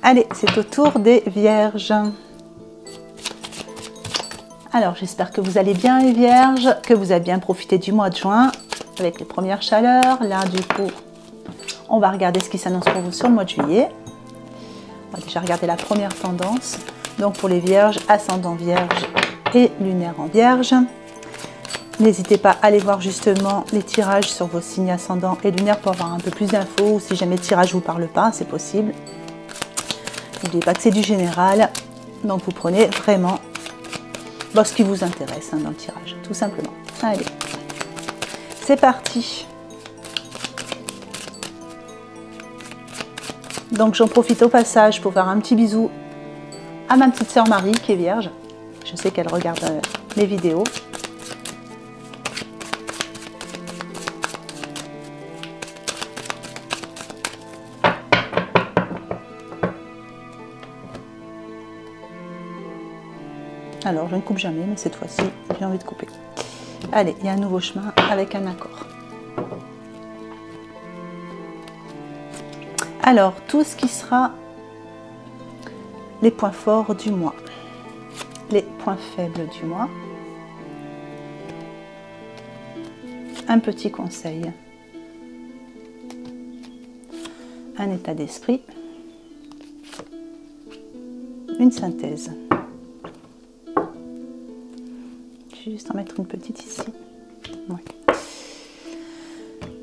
Allez, c'est au tour des Vierges. Alors, j'espère que vous allez bien les Vierges, que vous avez bien profité du mois de juin avec les premières chaleurs. Là, du coup, on va regarder ce qui s'annonce pour vous sur le mois de juillet. On va déjà regarder la première tendance. Donc, pour les Vierges, ascendant Vierge et lunaire en Vierge. N'hésitez pas à aller voir justement les tirages sur vos signes ascendants et lunaires pour avoir un peu plus d'infos. Ou si jamais le tirage ne vous parle pas, c'est possible. N'oubliez pas que c'est du général. Donc, vous prenez vraiment ce qui vous intéresse dans le tirage, tout simplement. Allez, c'est parti. Donc j'en profite au passage pour faire un petit bisou à ma petite sœur Marie qui est vierge. Je sais qu'elle regarde mes vidéos. Alors, je ne coupe jamais, mais cette fois-ci, j'ai envie de couper. Allez, il y a un nouveau chemin avec un accord. Alors, tout ce qui sera les points forts du mois, les points faibles du mois, un petit conseil, un état d'esprit, une synthèse. Juste en mettre une petite ici. Ouais.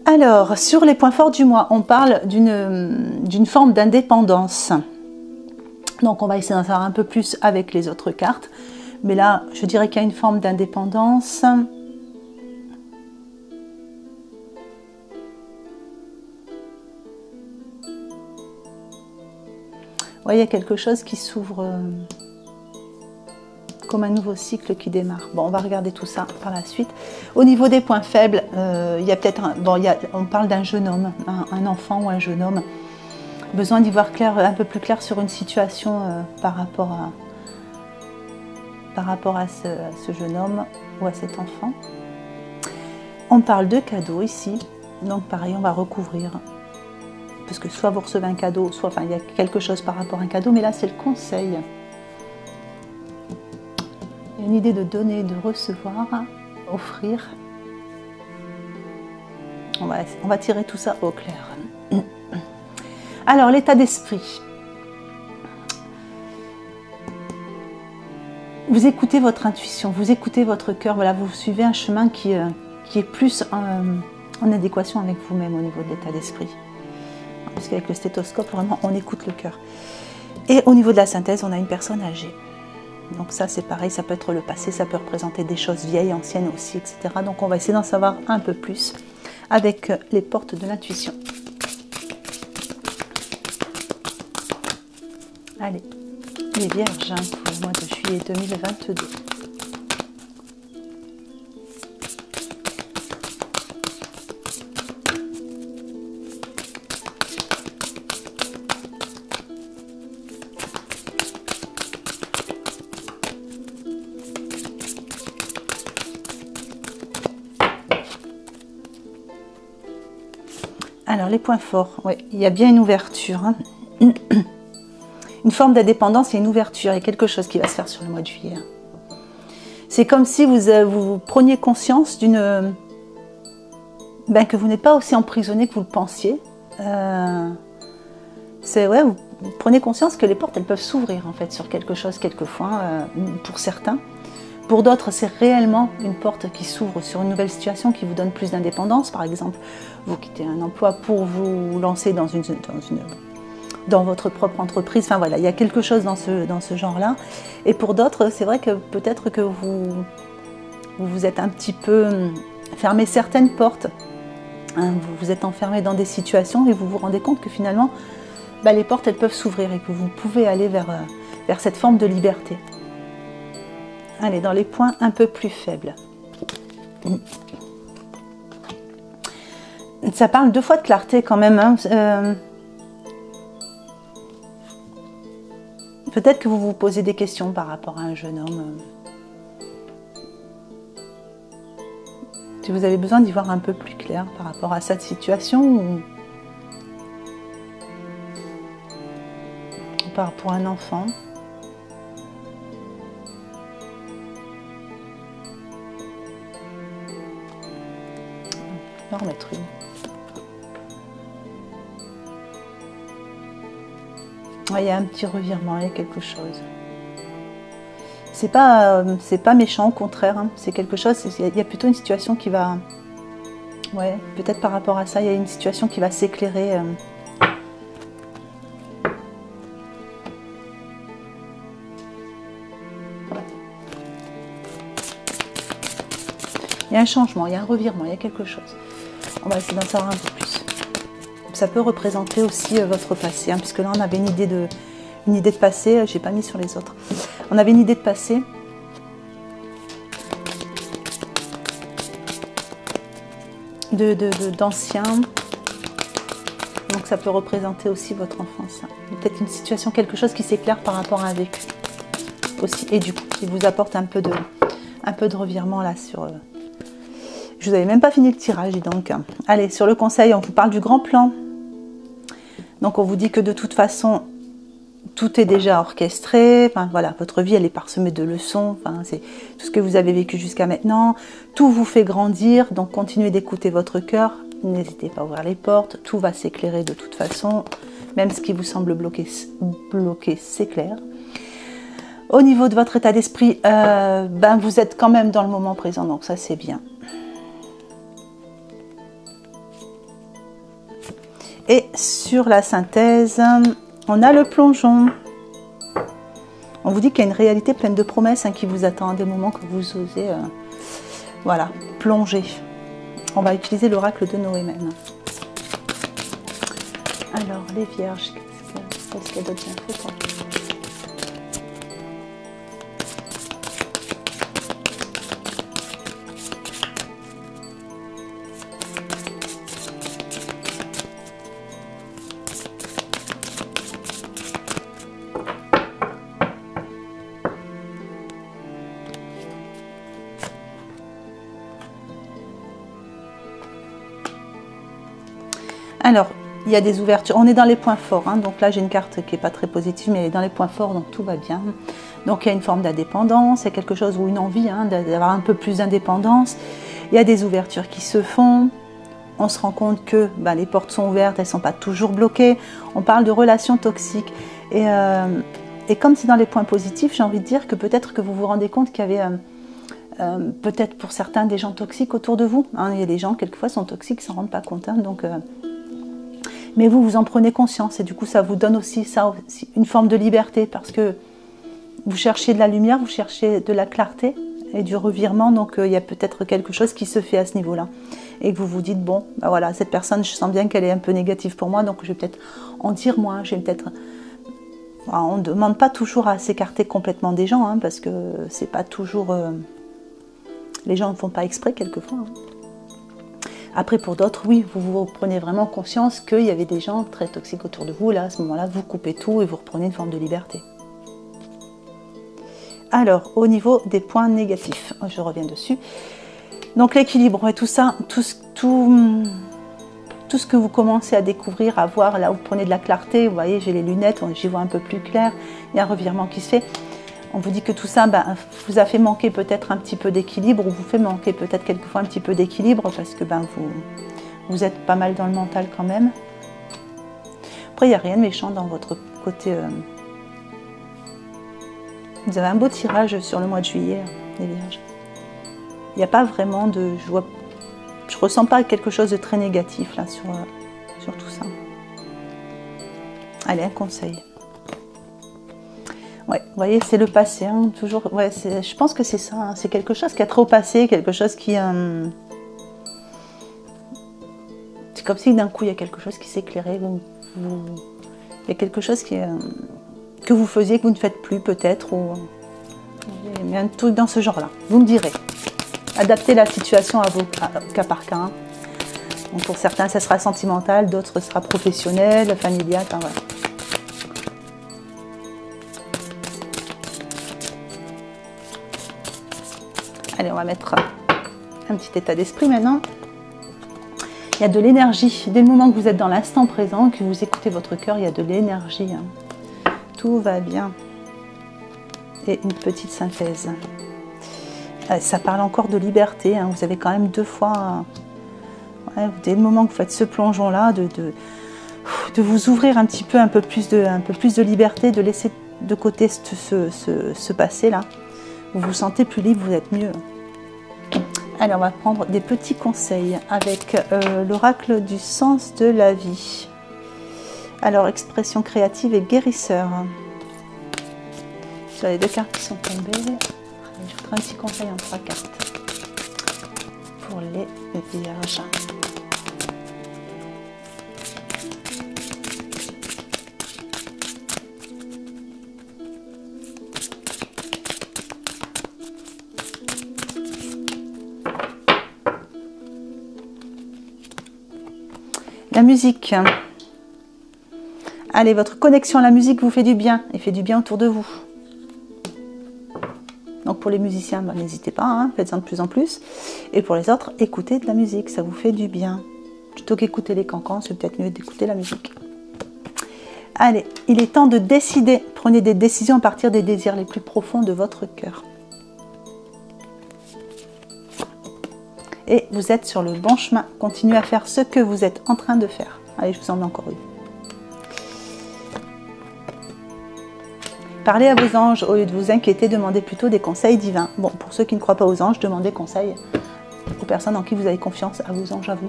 Alors, sur les points forts du mois, on parle d'une forme d'indépendance. Donc, on va essayer d'en savoir un peu plus avec les autres cartes. Mais là, je dirais qu'il y a une forme d'indépendance. Ouais, il y a quelque chose qui s'ouvre comme un nouveau cycle qui démarre. Bon, on va regarder tout ça par la suite. Au niveau des points faibles, il y a peut-être on parle d'un jeune homme, un enfant ou un jeune homme. Besoin d'y voir clair, un peu plus clair sur une situation par rapport à ce jeune homme ou à cet enfant. On parle de cadeaux ici. Donc pareil, on va recouvrir. Parce que soit vous recevez un cadeau, soit il y a quelque chose par rapport à un cadeau, mais là c'est le conseil. Une idée de donner, de recevoir, offrir. On va tirer tout ça au clair. Alors, l'état d'esprit. Vous écoutez votre intuition, vous écoutez votre cœur. Voilà, vous suivez un chemin qui est plus en adéquation avec vous-même au niveau de l'état d'esprit. Parce qu'avec le stéthoscope, vraiment, on écoute le cœur. Et au niveau de la synthèse, on a une personne âgée. Donc ça c'est pareil, ça peut être le passé, ça peut représenter des choses vieilles, anciennes aussi, etc. Donc on va essayer d'en savoir un peu plus avec les portes de l'intuition. Allez, les Vierges pour le mois de juillet 2022. Alors, les points forts, ouais, il y a bien une ouverture. Hein. Une forme d'indépendance et une ouverture. Il y a quelque chose qui va se faire sur le mois de juillet. C'est comme si vous preniez conscience que vous n'êtes pas aussi emprisonné que vous le pensiez. Vous prenez conscience que les portes, elles peuvent s'ouvrir en fait sur quelque chose quelquefois, pour certains. Pour d'autres, c'est réellement une porte qui s'ouvre sur une nouvelle situation qui vous donne plus d'indépendance. Par exemple, vous quittez un emploi pour vous lancer dans votre propre entreprise. Enfin voilà, il y a quelque chose dans ce genre-là. Et pour d'autres, c'est vrai que peut-être que vous êtes un petit peu fermé certaines portes. Hein, vous êtes enfermé dans des situations et vous vous rendez compte que finalement, les portes, elles peuvent s'ouvrir et que vous pouvez aller vers cette forme de liberté. Allez, dans les points un peu plus faibles. Ça parle 2 fois de clarté quand même. Hein. Peut-être que vous vous posez des questions par rapport à un jeune homme. Si vous avez besoin d'y voir un peu plus clair par rapport à cette situation, pour un enfant. Je vais en remettre une. Il y a un petit revirement, il y a quelque chose. C'est pas méchant, au contraire. Hein. C'est quelque chose, il y a plutôt une situation qui va... Ouais, peut-être par rapport à ça, il y a une situation qui va s'éclairer. Il y a un changement, il y a un revirement, il y a quelque chose. On va essayer d'en savoir un peu plus. Ça peut représenter aussi votre passé, hein, puisque là on avait une idée de passé, j'ai pas mis sur les autres. On avait une idée de passé. D'anciens. Donc ça peut représenter aussi votre enfance. Hein. Peut-être une situation, quelque chose qui s'éclaire par rapport à un vécu aussi. Et du coup, qui vous apporte un peu de revirement là sur... Je vous avais même pas fini le tirage, donc. Allez, sur le conseil, on vous parle du grand plan. Donc on vous dit que de toute façon, tout est déjà orchestré. Enfin voilà, votre vie elle est parsemée de leçons. Enfin, c'est tout ce que vous avez vécu jusqu'à maintenant. Tout vous fait grandir, donc continuez d'écouter votre cœur. N'hésitez pas à ouvrir les portes. Tout va s'éclairer de toute façon. Même ce qui vous semble bloqué s'éclaire. Au niveau de votre état d'esprit, vous êtes quand même dans le moment présent, donc ça c'est bien. Et sur la synthèse, on a le plongeon. On vous dit qu'il y a une réalité pleine de promesses qui vous attend à des moments que vous osez voilà, plonger. On va utiliser l'oracle de Noé maintenant. Alors, les vierges, qu'est-ce qu'il y a d'autre d'infos? Alors, il y a des ouvertures. On est dans les points forts. Hein. Donc là, j'ai une carte qui n'est pas très positive, mais elle est dans les points forts, donc tout va bien. Donc il y a une forme d'indépendance, il y a quelque chose ou une envie d'avoir un peu plus d'indépendance. Il y a des ouvertures qui se font. On se rend compte que les portes sont ouvertes, elles ne sont pas toujours bloquées. On parle de relations toxiques. Et comme c'est dans les points positifs, j'ai envie de dire que peut-être que vous vous rendez compte qu'il y avait... peut-être pour certains des gens toxiques autour de vous. Hein. Il y a des gens, quelquefois, sont toxiques, ils ne s'en rendent pas compte. Hein. Donc... mais vous en prenez conscience et du coup ça vous donne aussi une forme de liberté parce que vous cherchez de la lumière, vous cherchez de la clarté et du revirement, donc il y a peut-être quelque chose qui se fait à ce niveau-là et que vous vous dites bon, voilà, cette personne, je sens bien qu'elle est un peu négative pour moi, donc je vais peut-être en dire moins, je vais peut-être... on ne demande pas toujours à s'écarter complètement des gens, hein, parce que c'est pas toujours... les gens ne font pas exprès quelquefois. Hein. Après, pour d'autres, oui, vous prenez vraiment conscience qu'il y avait des gens très toxiques autour de vous. Là, à ce moment-là, vous coupez tout et vous reprenez une forme de liberté. Alors, au niveau des points négatifs, je reviens dessus. Donc, l'équilibre et tout ça, tout ce que vous commencez à découvrir, à voir, là où vous prenez de la clarté, vous voyez, j'ai les lunettes, j'y vois un peu plus clair, il y a un revirement qui se fait. On vous dit que tout ça vous a fait manquer peut-être un petit peu d'équilibre, ou vous fait manquer peut-être quelquefois un petit peu d'équilibre, parce que vous êtes pas mal dans le mental quand même. Après, il n'y a rien de méchant dans votre côté. Vous avez un beau tirage sur le mois de juillet, les Vierges. Il n'y a pas vraiment de... Je ressens pas quelque chose de très négatif là sur tout ça. Allez, un conseil. Ouais, vous voyez, c'est le passé, hein, toujours. Ouais, je pense que c'est ça. Hein, c'est quelque chose qui a trop passé, quelque chose qui. C'est comme si d'un coup il y a quelque chose qui s'éclairait. Il y a quelque chose que vous faisiez que vous ne faites plus peut-être, ou il y a un truc dans ce genre-là. Vous me direz. Adaptez la situation à vos cas par cas. Hein. Donc pour certains, ça sera sentimental, d'autres, ça sera professionnel, familial. Enfin, voilà. Allez, on va mettre un petit état d'esprit maintenant. Il y a de l'énergie. Dès le moment que vous êtes dans l'instant présent, que vous écoutez votre cœur, il y a de l'énergie. Hein. tout va bien. Et une petite synthèse. Ça parle encore de liberté, hein. Vous avez quand même deux fois, dès le moment que vous faites ce plongeon-là, de vous ouvrir un peu plus de liberté, de laisser de côté ce passé-là. Vous vous sentez plus libre, vous êtes mieux. Allez, on va prendre des petits conseils avec l'oracle du sens de la vie. Alors, expression créative et guérisseur. Sur les deux cartes qui sont tombées, je ferai un petit conseil en 3 cartes pour les vierges. La musique. Allez, votre connexion à la musique vous fait du bien et fait du bien autour de vous. Donc pour les musiciens, n'hésitez pas, hein, faites-en de plus en plus. Et pour les autres, écoutez de la musique, ça vous fait du bien. Plutôt qu'écouter les cancans, c'est peut-être mieux d'écouter la musique. Allez, il est temps de décider. Prenez des décisions à partir des désirs les plus profonds de votre cœur. Et vous êtes sur le bon chemin. Continuez à faire ce que vous êtes en train de faire. Allez, je vous en mets encore une. Parlez à vos anges, au lieu de vous inquiéter, demandez plutôt des conseils divins. Bon, pour ceux qui ne croient pas aux anges, demandez conseil aux personnes en qui vous avez confiance, à vos anges, à vous,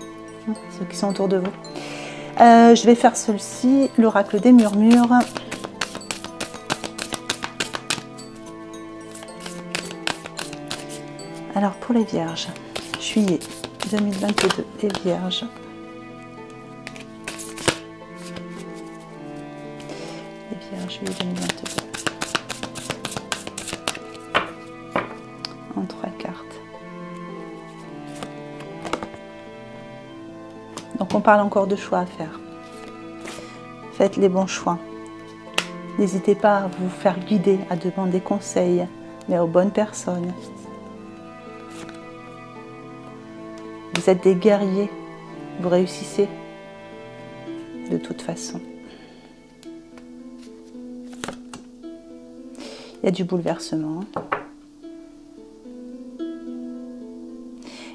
hein, ceux qui sont autour de vous. Je vais faire celle-ci, l'oracle des murmures. Alors, pour les vierges, juillet 2022, les vierges. Les vierges, juillet 2022. En 3 cartes. Donc on parle encore de choix à faire. Faites les bons choix. N'hésitez pas à vous faire guider, à demander conseil, mais aux bonnes personnes. Vous êtes des guerriers, vous réussissez de toute façon. Il y a du bouleversement.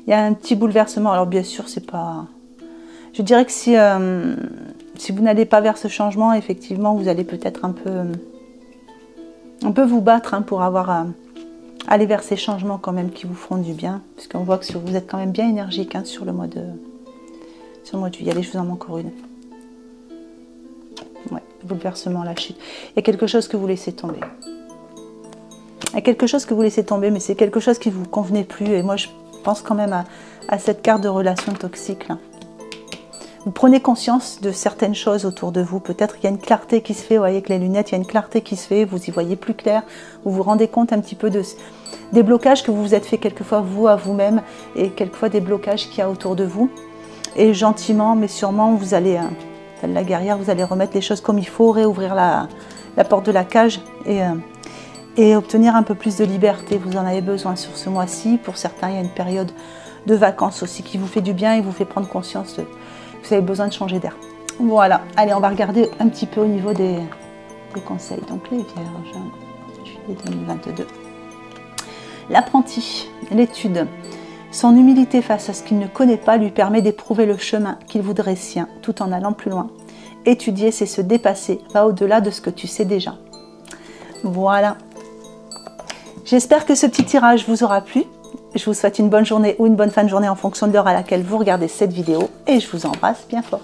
Il y a un petit bouleversement. Alors bien sûr, c'est pas... Je dirais que si vous n'allez pas vers ce changement, effectivement, vous allez peut-être un peu vous battre, hein, pour aller vers ces changements quand même qui vous feront du bien. Parce qu'on voit que vous êtes quand même bien énergique, hein, sur le mois de juillet. Allez, je vous en mets encore une. Ouais, bouleversement, la chute. Il y a quelque chose que vous laissez tomber. Il y a quelque chose que vous laissez tomber, mais c'est quelque chose qui ne vous convenait plus. Et moi, je pense quand même à cette carte de relation toxique, là. Vous prenez conscience de certaines choses autour de vous. Peut-être qu'il y a une clarté qui se fait. Vous voyez, avec les lunettes, il y a une clarté qui se fait. Vous y voyez plus clair. Vous vous rendez compte un petit peu des blocages que vous vous êtes fait quelquefois vous à vous-même, et quelquefois des blocages qu'il y a autour de vous. Et gentiment, mais sûrement, vous allez, telle la guerrière, vous allez remettre les choses comme il faut, réouvrir la porte de la cage et obtenir un peu plus de liberté. Vous en avez besoin sur ce mois-ci. Pour certains, il y a une période de vacances aussi qui vous fait du bien et vous fait prendre conscience que vous avez besoin de changer d'air. Voilà, allez, on va regarder un petit peu au niveau des conseils. Donc les vierges, juillet 2022. L'apprenti, l'étude. Son humilité face à ce qu'il ne connaît pas lui permet d'éprouver le chemin qu'il voudrait sien, tout en allant plus loin. Étudier, c'est se dépasser, va au-delà de ce que tu sais déjà. Voilà. J'espère que ce petit tirage vous aura plu. Je vous souhaite une bonne journée ou une bonne fin de journée en fonction de l'heure à laquelle vous regardez cette vidéo et je vous embrasse bien fort.